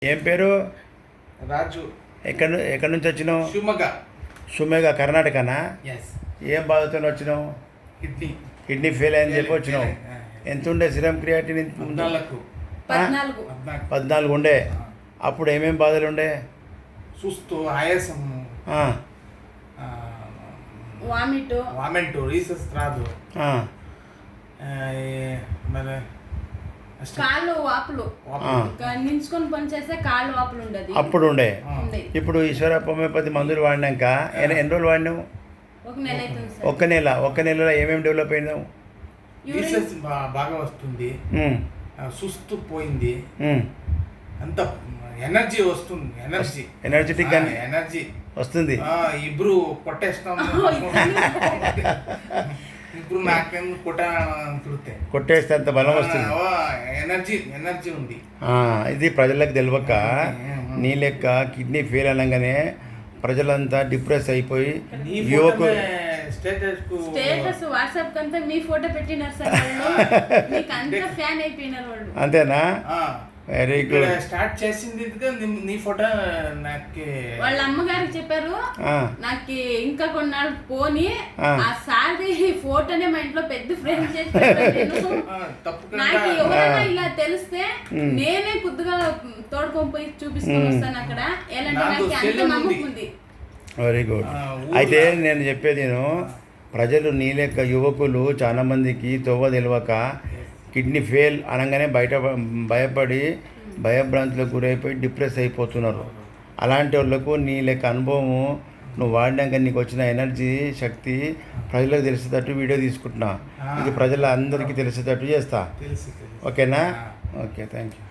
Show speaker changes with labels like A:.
A: ఏం పేరు?
B: రాజు.
A: ఎక్కడి నుంచి వచ్చినావు?
B: షివమొగ్గ,
A: కర్ణాటకనా? ఏం బాధతో వచ్చినావు? కిడ్నీ ఫెయిల్ అయిందని చెప్పి వచ్చినావు. ఎంత ఉండే సిరమ్ క్రియాటిన్? 14 ఉండే. అప్పుడు ఏమేం బాధలు ఉండే?
B: సుస్తు, ఆయాసం, వామిట్, రీసెస్ రాదు, మరి
C: కాళ్ళు వాపులు, నించుకొని పని చేస్తే కాళ్ళు వాపులు ఉండదు.
A: అప్పుడు ఉండే. ఇప్పుడు ఈశ్వరప్ప హోమియోపతి మందులు వాడినాక ఎన్ని రోజులు వాడినావు? ఒక్క నెలలో ఏమేమి డెవలప్ అయినావు?
B: రీసెస్ బాగా వస్తుంది, సుస్తు పోయింది, అంత ఎనర్జీ వస్తుంది,
A: ఎనర్జెటిక్
B: ఎనర్జీ
A: వస్తుంది.
B: ఇప్పుడు కొట్టేస్తాం, ఇప్పుడు నాకేం
A: కొట్టేస్తే అంత బలం వస్తుంది,
B: ఎనర్జీ ఉంది.
A: ఇది ప్రజలకు తెలియక నీ లెక్క కిడ్నీ ఫెయిల్ అనగానే ప్రజలంతా డిప్రెస్ అయిపోయి యువకులు
C: స్టేటస్ వాట్సాప్ కంతా మీ ఫోటో పెట్టినారు సార్, మీకు అంత ఫ్యాన్ అయిపోయినారు వాళ్ళు.
A: అంతేనా? Very good.
B: స్టార్ట్ చేసింది నీ ఫోటో నాకు
C: వాళ్ళ అమ్మగారికి చెప్పారు, నాకు ఇంకా కొన్నాళ్ళు పోని ఆ సార్ది ఫోటోనే మా ఇంట్లో పెద్ద ఫ్రేమ్ చేసి నాకు ఎవరైనా ఇలా తెలిస్తే నేనే కొద్దిగా తోడుకొని పోయి చూపిస్తాను వస్తాను అక్కడ. ఎలాంటి నాకు అంత నమ్మకం ఉంది.
A: Very good. అయితే నేను చెప్పేది ప్రజలు నీ లెక్క యువకులు చాలా మందికి తోవ తెలియక కిడ్నీ ఫెయిల్ అనగానే భయపడి భయభ్రాంతులకు గురైపోయి డిప్రెస్ అయిపోతున్నారు. అలాంటి వాళ్ళకు నీ లెక్క అనుభవము నువ్వు వాడినాక నీకు వచ్చిన ఎనర్జీ శక్తి ప్రజలకు తెలిసేటట్టు వీడియో తీసుకుంటున్నా. ఇది ప్రజలందరికీ తెలిసేటట్టు చేస్తా. ఓకేనా? Okay, thank you.